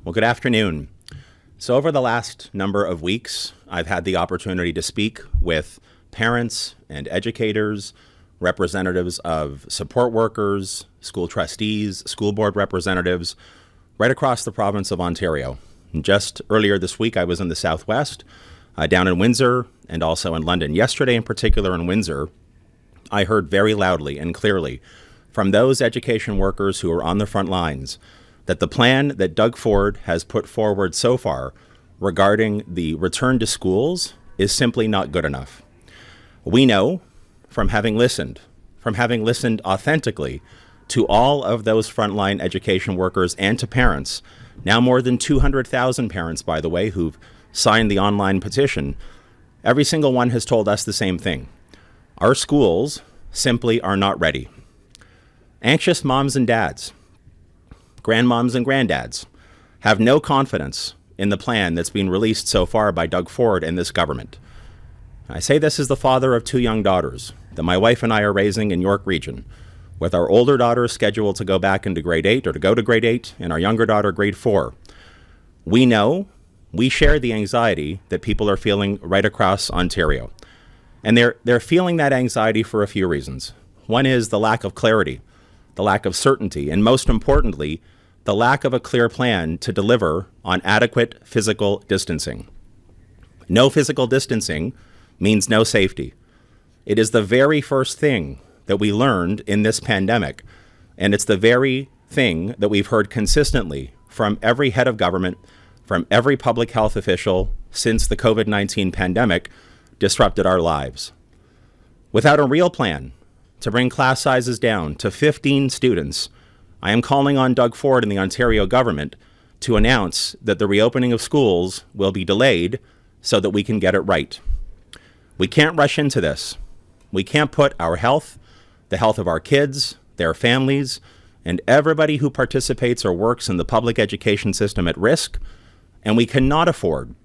Well, good afternoon. So over the last number of weeks, I've had the opportunity to speak with parents and educators, representatives of support workers, school trustees, school board representatives, right across the province of Ontario. And just earlier this week, I was in the Southwest, down in Windsor, and also in London. Yesterday, in particular in Windsor, I heard very loudly and clearly from those education workers who are on the front lines that the plan that Doug Ford has put forward so far regarding the return to schools is simply not good enough. We know from having listened authentically to all of those frontline education workers and to parents, now more than 200,000 parents, by the way, who've signed the online petition, every single one has told us the same thing. Our schools simply are not ready. Anxious moms and dads, grandmoms and granddads have no confidence in the plan that's been released so far by Doug Ford and this government. I say this as the father of two young daughters that my wife and I are raising in York Region, with our older daughter scheduled to go back into grade 8 or to go to grade 8 and our younger daughter grade 4. We know, we share the anxiety that people are feeling right across Ontario. And they're feeling that anxiety for a few reasons. One is the lack of clarity, the lack of certainty, and most importantly, the lack of a clear plan to deliver on adequate physical distancing. No physical distancing means no safety. It is the very first thing that we learned in this pandemic, and it's the very thing that we've heard consistently from every head of government, from every public health official since the COVID-19 pandemic disrupted our lives. Without a real plan to bring class sizes down to 15 students, I am calling on Doug Ford and the Ontario government to announce that the reopening of schools will be delayed so that we can get it right. We can't rush into this. We can't put our health, the health of our kids, their families, and everybody who participates or works in the public education system at risk, and we cannot afford,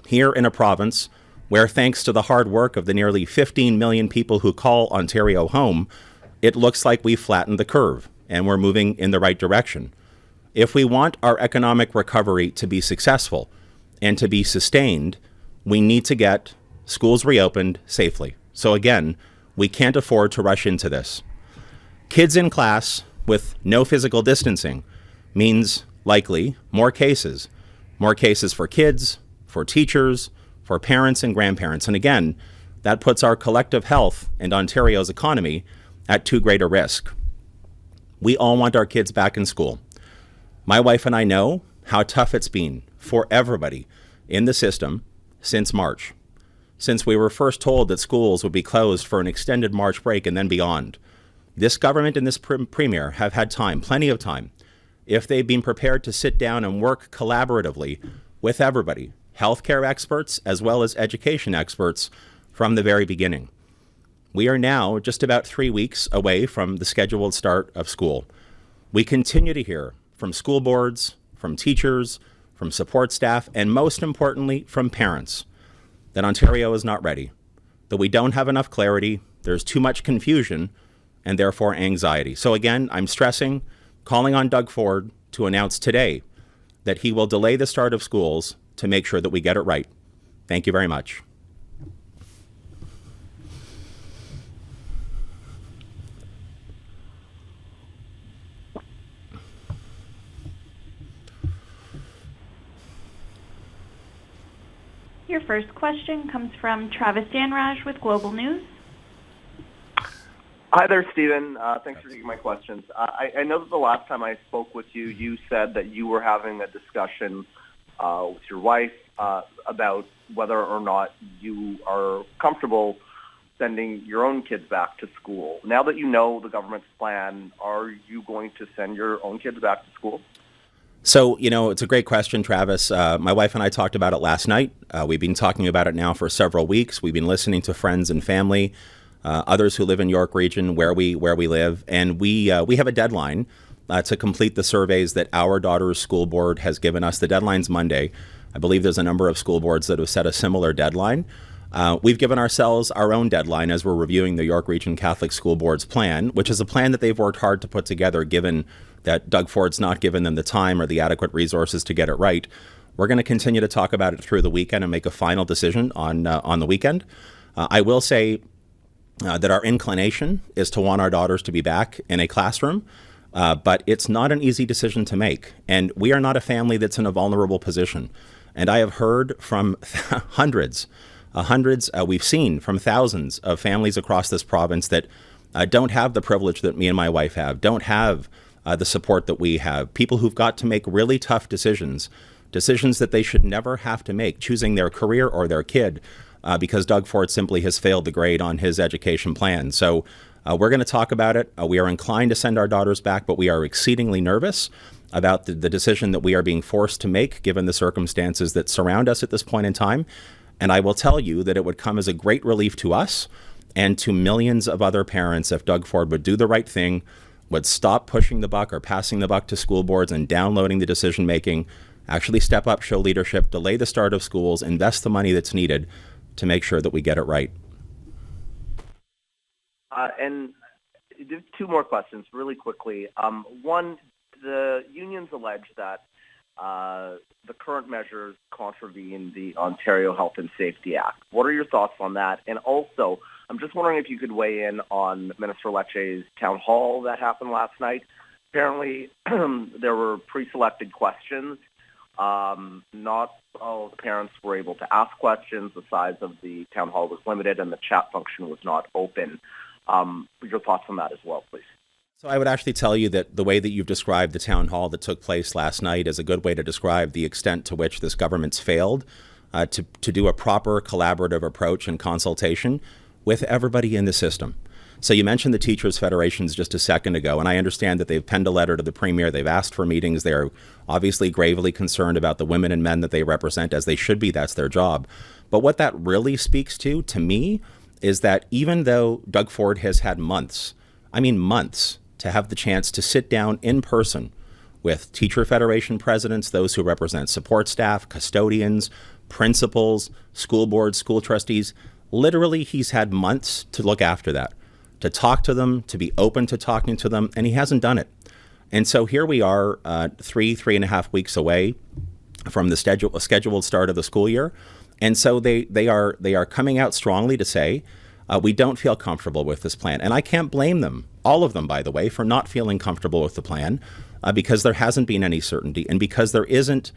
here in a province where, thanks to the hard work of the nearly 15 million people who call Ontario home, it looks like we've flattened the curve and we're moving in the right direction. If we want our economic recovery to be successful and to be sustained, we need to get schools reopened safely. So again, we can't afford to rush into this. Kids in class with no physical distancing means likely more cases for kids, for teachers, for parents and grandparents. And again, that puts our collective health and Ontario's economy at too great a risk. We all want our kids back in school. My wife and I know how tough it's been for everybody in the system since March, since we were first told that schools would be closed for an extended March break and then beyond. This government and this premier have had time, plenty of time, if they've been prepared to sit down and work collaboratively with everybody, healthcare experts as well as education experts, from the very beginning. We are now just about 3 weeks away from the scheduled start of school. We continue to hear from school boards, from teachers, from support staff, and most importantly, from parents, that Ontario is not ready, that we don't have enough clarity, there's too much confusion, and therefore anxiety. So again, I'm stressing, calling on Doug Ford to announce today that he will delay the start of schools to make sure that we get it right. Thank you very much. Your first question comes from Travis Danraj with Global News. Hi there, Stephen. Thanks for taking my questions. I know that the last time I spoke with you, you said that you were having a discussion with your wife about whether or not you are comfortable sending your own kids back to school. Now that you know the government's plan, are you going to send your own kids back to school? So, it's a great question, Travis. My wife and I talked about it last night. We've been talking about it now for several weeks. We've been listening to friends and family, others who live in York Region where we live, and we have a deadline to complete the surveys that our daughter's school board has given us. The deadline's Monday. I believe there's a number of school boards that have set a similar deadline. We've given ourselves our own deadline as we're reviewing the York Region Catholic School Board's plan, which is a plan that they've worked hard to put together, given that Doug Ford's not given them the time or the adequate resources to get it right. We're going to continue to talk about it through the weekend and make a final decision on the weekend. I will say that our inclination is to want our daughters to be back in a classroom, but it's not an easy decision to make. And we are not a family that's in a vulnerable position. And I have heard from hundreds, we've seen from thousands of families across this province that don't have the privilege that me and my wife have, don't have the support that we have, people who've got to make really tough decisions that they should never have to make, choosing their career or their kid, because Doug Ford simply has failed the grade on his education plan. So we're going to talk about it. We are inclined to send our daughters back, but we are exceedingly nervous about the decision that we are being forced to make, given the circumstances that surround us at this point in time. And I will tell you that it would come as a great relief to us and to millions of other parents if Doug Ford would do the right thing, would stop pushing the buck or passing the buck to school boards and downloading the decision making, actually step up, show leadership, delay the start of schools, invest the money that's needed to make sure that we get it right. And two more questions really quickly. One, the unions allege that the current measures contravene the Ontario Health and Safety Act. What are your thoughts on that? And also, I'm just wondering if you could weigh in on Minister Lecce's town hall that happened last night. Apparently, there were pre-selected questions. Not all the parents were able to ask questions. The size of the town hall was limited, and the chat function was not open. Your thoughts on that as well, please. So I would actually tell you that the way that you've described the town hall that took place last night is a good way to describe the extent to which this government's failed to do a proper collaborative approach and consultation with everybody in the system. So you mentioned the Teachers Federations just a second ago, and I understand that they've penned a letter to the Premier. They've asked for meetings. They're obviously gravely concerned about the women and men that they represent, as they should be. That's their job. But what that really speaks to me, is that even though Doug Ford has had months, to have the chance to sit down in person with Teacher Federation presidents, those who represent support staff, custodians, principals, school boards, school trustees, literally he's had months to look after that, to talk to them, to be open to talking to them, and he hasn't done it. And so here we are 3.5 weeks away from the scheduled start of the school year. And so they are coming out strongly to say, we don't feel comfortable with this plan. And I can't blame them, all of them, by the way, for not feeling comfortable with the plan, because there hasn't been any certainty and because there isn't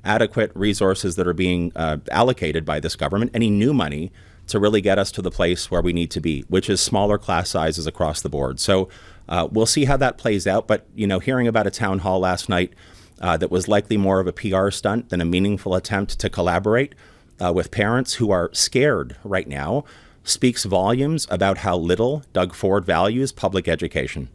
adequate resources that are being allocated by this government, any new money to really get us to the place where we need to be, which is smaller class sizes across the board. So we'll see how that plays out. But, hearing about a town hall last night that was likely more of a PR stunt than a meaningful attempt to collaborate with parents who are scared right now speaks volumes about how little Doug Ford values public education.